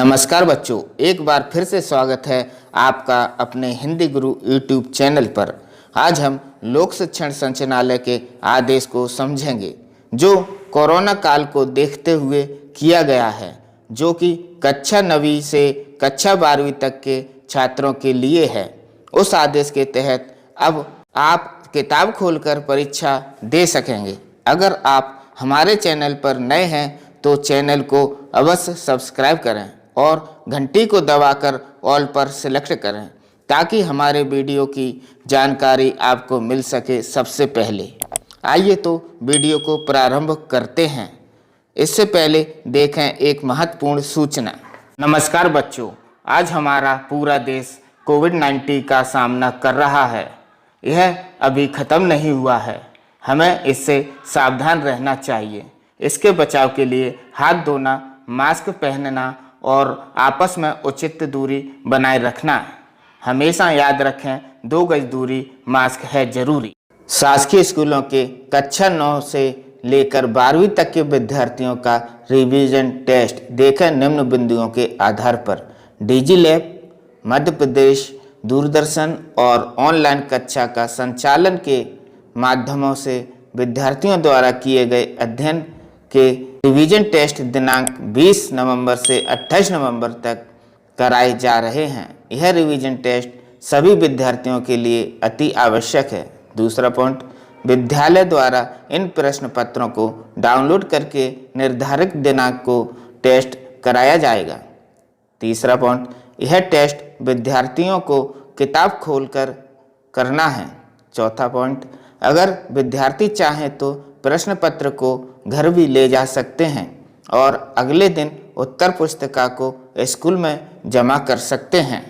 नमस्कार बच्चों, एक बार फिर से स्वागत है आपका अपने हिंदी गुरु यूट्यूब चैनल पर। आज हम लोक शिक्षण संचालनालय के आदेश को समझेंगे जो कोरोना काल को देखते हुए किया गया है, जो कि कक्षा 9वीं से कक्षा 12वीं तक के छात्रों के लिए है। उस आदेश के तहत अब आप किताब खोलकर परीक्षा दे सकेंगे। अगर आप हमारे चैनल पर नए हैं तो चैनल को अवश्य सब्सक्राइब करें और घंटी को दबाकर ऑल पर सिलेक्ट करें ताकि हमारे वीडियो की जानकारी आपको मिल सके सबसे पहले। आइए तो वीडियो को प्रारंभ करते हैं। इससे पहले देखें एक महत्वपूर्ण सूचना। नमस्कार बच्चों, आज हमारा पूरा देश कोविड-19 का सामना कर रहा है। यह अभी ख़त्म नहीं हुआ है। हमें इससे सावधान रहना चाहिए। इसके बचाव के लिए हाथ धोना, मास्क पहनना और आपस में उचित दूरी बनाए रखना। हमेशा याद रखें 2 गज दूरी, मास्क है जरूरी। शासकीय स्कूलों के कक्षा 9 से लेकर 12वीं तक के विद्यार्थियों का रिवीजन टेस्ट देखें निम्न बिंदुओं के आधार पर। डिजी लैब, मध्य प्रदेश दूरदर्शन और ऑनलाइन कक्षा का संचालन के माध्यमों से विद्यार्थियों द्वारा किए गए अध्ययन के रिवीजन टेस्ट दिनांक 20 नवंबर से 28 नवंबर तक कराए जा रहे हैं। यह रिवीजन टेस्ट सभी विद्यार्थियों के लिए अति आवश्यक है। दूसरा पॉइंट, विद्यालय द्वारा इन प्रश्न पत्रों को डाउनलोड करके निर्धारित दिनांक को टेस्ट कराया जाएगा। तीसरा पॉइंट, यह टेस्ट विद्यार्थियों को किताब खोलकर करना है। चौथा पॉइंट, अगर विद्यार्थी चाहें तो प्रश्न पत्र को घर भी ले जा सकते हैं और अगले दिन उत्तर पुस्तिका को स्कूल में जमा कर सकते हैं।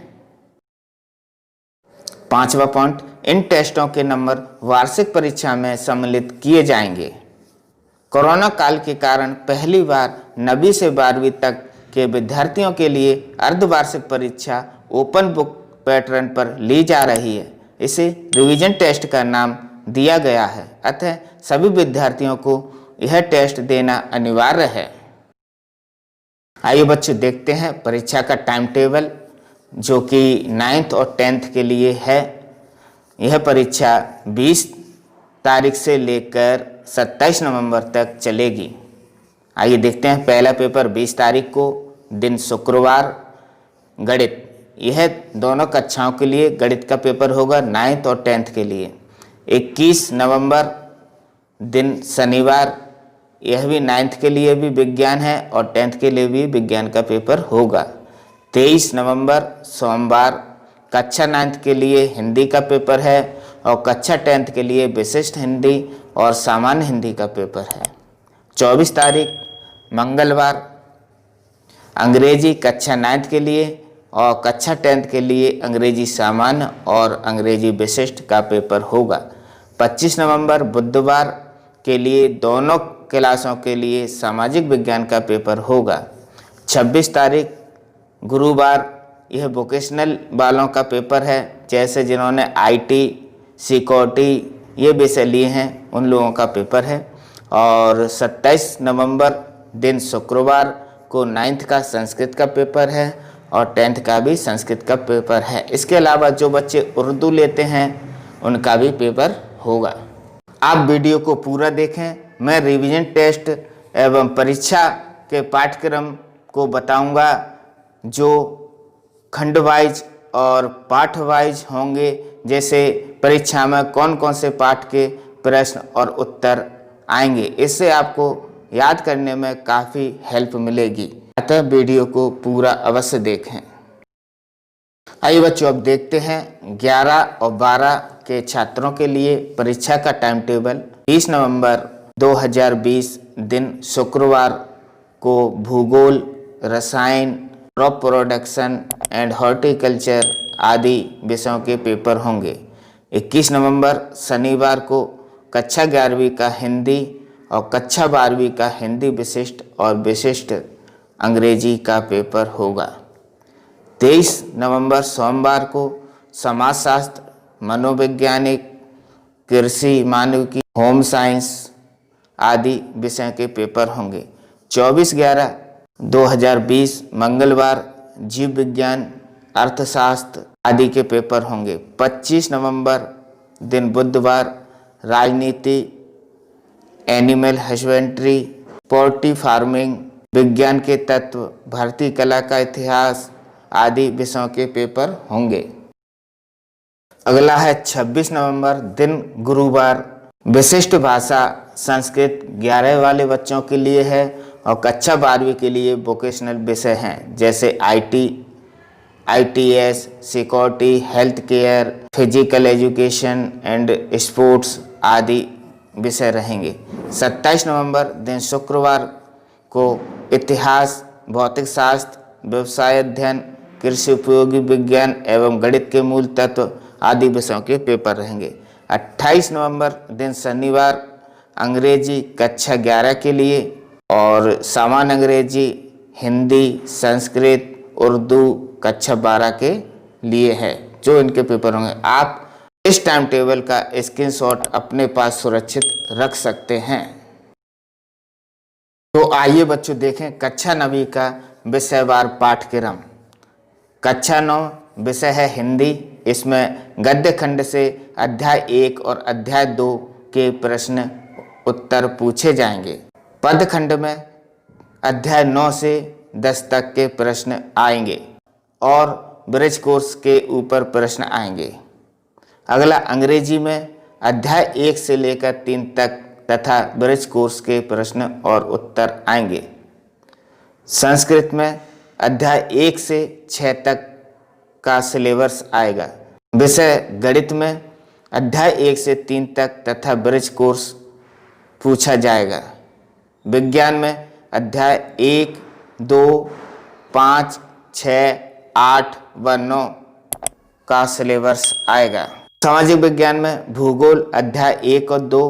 पांचवा पॉइंट, इन टेस्टों के नंबर वार्षिक परीक्षा में सम्मिलित किए जाएंगे। कोरोना काल के कारण पहली बार 9वीं से 12वीं तक के विद्यार्थियों के लिए अर्धवार्षिक परीक्षा ओपन बुक पैटर्न पर ली जा रही है। इसे रिवीजन टेस्ट का नाम दिया गया है, अतः सभी विद्यार्थियों को यह टेस्ट देना अनिवार्य है। आइए बच्चों देखते हैं परीक्षा का टाइम टेबल जो कि 9th और 10th के लिए है। यह परीक्षा 20 तारीख से लेकर 27 नवंबर तक चलेगी। आइए देखते हैं पहला पेपर 20 तारीख को, दिन शुक्रवार, गणित। यह दोनों कक्षाओं के लिए गणित का पेपर होगा 9th और 10th के लिए। 21 नवंबर दिन शनिवार, यह भी 9th के लिए भी विज्ञान है और 10th के लिए भी विज्ञान का पेपर होगा। 23 नवंबर सोमवार कक्षा 9th के लिए हिंदी का पेपर है और कक्षा 10th के लिए विशिष्ट हिंदी और सामान्य हिंदी का पेपर है। 24 तारीख मंगलवार अंग्रेजी कक्षा 9th के लिए और कक्षा 10th के लिए अंग्रेजी सामान्य और अंग्रेजी विशिष्ट का पेपर होगा। 25 नवंबर बुधवार के लिए दोनों क्लासों के लिए सामाजिक विज्ञान का पेपर होगा। 26 तारीख गुरुवार यह वोकेशनल वालों का पेपर है, जैसे जिन्होंने आईटी, सिक्योरिटी ये विषय लिए हैं उन लोगों का पेपर है। और 27 नवंबर दिन शुक्रवार को 9th का संस्कृत का पेपर है और 10th का भी संस्कृत का पेपर है। इसके अलावा जो बच्चे उर्दू लेते हैं उनका भी पेपर होगा। आप वीडियो को पूरा देखें। मैं रिवीजन टेस्ट एवं परीक्षा के पाठ्यक्रम को बताऊंगा जो खंड वाइज और पाठ वाइज होंगे, जैसे परीक्षा में कौन कौन से पाठ के प्रश्न और उत्तर आएंगे। इससे आपको याद करने में काफ़ी हेल्प मिलेगी, अतः वीडियो को पूरा अवश्य देखें। आइए बच्चों अब देखते हैं 11 और 12 के छात्रों के लिए परीक्षा का टाइम टेबल। 20 नवंबर 2020 दिन शुक्रवार को भूगोल, रसायन, क्रॉप प्रोडक्शन एंड हॉर्टिकल्चर आदि विषयों के पेपर होंगे। 21 नवंबर शनिवार को कक्षा 11वीं का हिंदी और कक्षा 12वीं का हिंदी विशिष्ट और विशिष्ट अंग्रेजी का पेपर होगा। 23 नवंबर सोमवार को समाजशास्त्र, मनोवैज्ञानिक, कृषि, मानविकी, होम साइंस आदि विषय के पेपर होंगे। 24/11 2020 मंगलवार जीव विज्ञान, अर्थशास्त्र आदि के पेपर होंगे। 25 नवंबर दिन बुधवार राजनीति, एनिमल हस्बेंड्री, पोल्ट्री फार्मिंग, विज्ञान के तत्व, भारतीय कला का इतिहास आदि विषयों के पेपर होंगे। अगला है 26 नवंबर दिन गुरुवार, विशिष्ट भाषा संस्कृत 11 वाले बच्चों के लिए है और कक्षा 12वीं के लिए वोकेशनल विषय हैं, जैसे IT, ITS, security, health care, physical education and sports आदि विषय रहेंगे। 27 नवंबर दिन शुक्रवार को इतिहास, भौतिक शास्त्र, व्यवसाय अध्ययन, कृषि उपयोगी विज्ञान एवं गणित के मूल तत्व आदि विषयों के पेपर रहेंगे। 28 नवंबर दिन शनिवार अंग्रेजी कक्षा 11 के लिए और सामान्य अंग्रेजी, हिंदी, संस्कृत, उर्दू कक्षा 12 के लिए है, जो इनके पेपर होंगे। आप इस टाइम टेबल का स्क्रीनशॉट अपने पास सुरक्षित रख सकते हैं। तो आइए बच्चों देखें कक्षा 9वीं का विषयवार पाठ्यक्रम। कक्षा 9 विषय है हिंदी। इसमें गद्य खंड से अध्याय 1 और अध्याय 2 के प्रश्न उत्तर पूछे जाएंगे। पद खंड में अध्याय 9 से 10 तक के प्रश्न आएंगे और ब्रिज कोर्स के ऊपर प्रश्न आएंगे। अगला अंग्रेजी में अध्याय 1 से लेकर 3 तक तथा ब्रिज कोर्स के प्रश्न और उत्तर आएंगे। संस्कृत में अध्याय 1 से 6 तक का सिलेबस आएगा। विषय गणित में अध्याय 1 से 3 तक तथा ब्रिज कोर्स पूछा जाएगा। विज्ञान में अध्याय 1, 2, 5, 6, 8 व 9 का सिलेबस आएगा। सामाजिक विज्ञान में भूगोल अध्याय 1 और 2,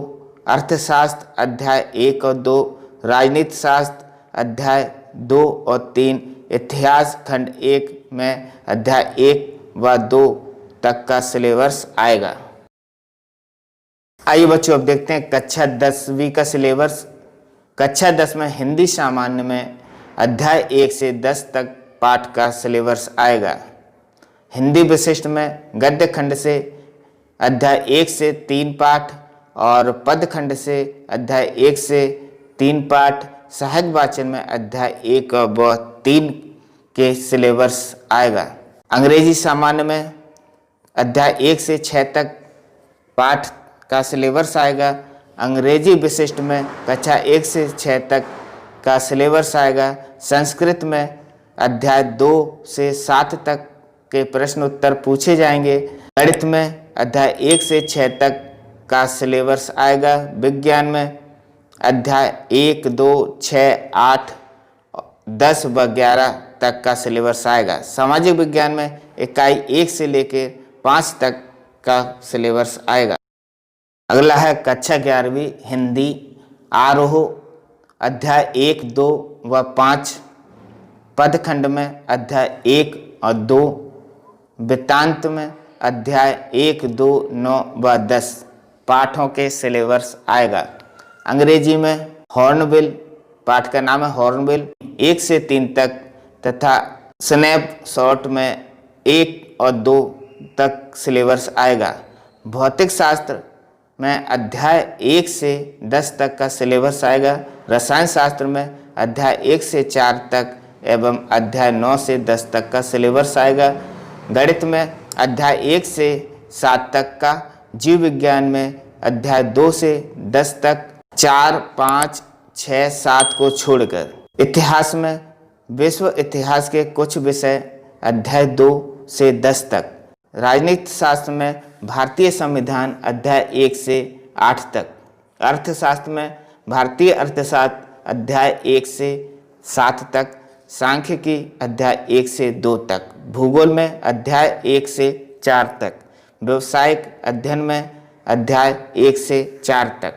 अर्थशास्त्र अध्याय 1 और 2, राजनीति शास्त्र अध्याय 2 और 3, इतिहास खंड 1 में अध्याय 1 व 2 तक का सिलेबस आएगा। आइए बच्चों अब देखते हैं कक्षा 10वीं का सिलेबस। कक्षा 10 में हिंदी सामान्य में अध्याय 1 से 10 तक पाठ का सिलेबस आएगा। हिंदी विशिष्ट में गद्य खंड से अध्याय 1 से 3 पाठ और पद खंड से अध्याय 1 से 3 पाठ, सहायक वाचन में अध्याय 1 व 3 के सिलेबस आएगा। अंग्रेजी सामान्य में अध्याय 1 से 6 तक पाठ का सिलेबस आएगा। अंग्रेजी विशिष्ट में कक्षा 1 से 6 तक का सिलेबस आएगा। संस्कृत में अध्याय 2 से 7 तक के प्रश्न उत्तर पूछे जाएंगे। गणित में अध्याय 1 से 6 तक का सिलेबस आएगा। विज्ञान में अध्याय 1, 2, 6, 8, 10 व 11 तक का सिलेबस आएगा। सामाजिक विज्ञान में इकाई 1 से लेकर 5 तक का सिलेबस आएगा। अगला है कक्षा 11वीं हिंदी आरोह अध्याय 1, 2 व 5, पद खंड में अध्याय 1 और 2, वृत्तांत में अध्याय 1, 2, 9 व 10 पाठों के सिलेबस आएगा। अंग्रेजी में हॉर्नबिल, पाठ का नाम है हॉर्नबिल, 1 से 3 तक तथा स्नैपशॉट में 1 और 2 तक सिलेबस आएगा। भौतिक शास्त्र में अध्याय 1 से 10 तक का सिलेबस आएगा। रसायन शास्त्र में अध्याय 1 से 4 तक एवं अध्याय 9 से 10 तक का सिलेबस आएगा। गणित में अध्याय 1 से 7 तक का, जीव विज्ञान में अध्याय 2 से 10 तक, 4, 5, 6, 7 को छोड़कर। इतिहास में विश्व इतिहास के कुछ विषय अध्याय 2 से 10 तक। राजनीति शास्त्र में भारतीय संविधान अध्याय 1 से 8 तक। अर्थशास्त्र में भारतीय अर्थशास्त्र अध्याय 1 से 7 तक। सांख्यिकी अध्याय 1 से 2 तक। भूगोल में अध्याय 1 से 4 तक। व्यवसायिक अध्ययन में अध्याय 1 से 4 तक।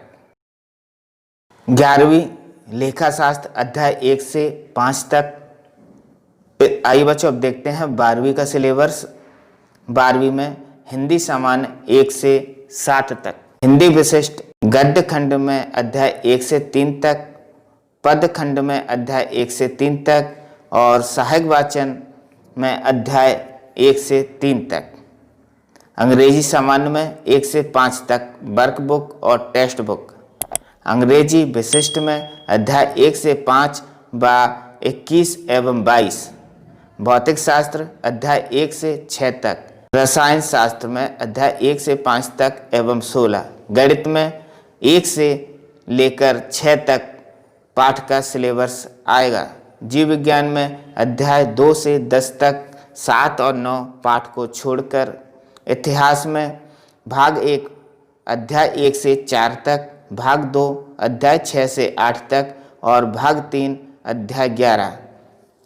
11वीं लेखाशास्त्र अध्याय 1 से 5 तक। आइए बच्चों अब देखते हैं 12वीं का सिलेबस। 12वीं में हिंदी सामान्य 1 से 7 तक। हिंदी विशिष्ट गद्य खंड में अध्याय 1 से 3 तक। पद खंड में अध्याय 1 से 3 तक और सहायक वाचन में अध्याय 1 से 3 तक। अंग्रेजी सामान्य में 1 से 5 तक वर्कबुक और टेक्स्ट बुक। अंग्रेजी विशिष्ट में अध्याय 1 से 5 व 21 एवं 22। भौतिक शास्त्र अध्याय 1 से 6 तक। रसायन शास्त्र में अध्याय 1 से 5 तक एवं 16। गणित में 1 से लेकर 6 तक पाठ का सिलेबस आएगा। जीव विज्ञान में अध्याय 2 से 10 तक 7 और 9 पाठ को छोड़कर। इतिहास में भाग 1 अध्याय 1 से 4 तक, भाग 2 अध्याय 6 से 8 तक और भाग 3 अध्याय 11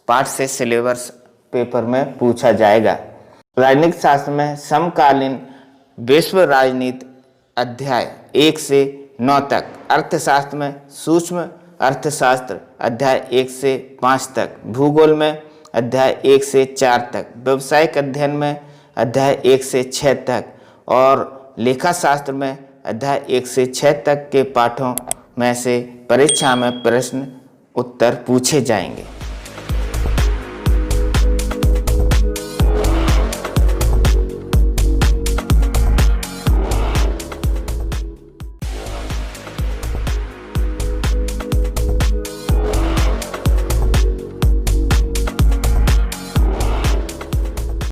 पाठ से सिलेबस पेपर में पूछा जाएगा। राजनीतिक शास्त्र में समकालीन विश्व राजनीति अध्याय 1 से 9 तक। अर्थशास्त्र में सूक्ष्म अर्थशास्त्र अध्याय 1 से 5 तक। भूगोल में अध्याय 1 से 4 तक। व्यावसायिक अध्ययन में अध्याय 1 से 6 तक और लेखाशास्त्र में अध्याय 1 से 6 तक के पाठों में से परीक्षा में प्रश्न उत्तर पूछे जाएंगे।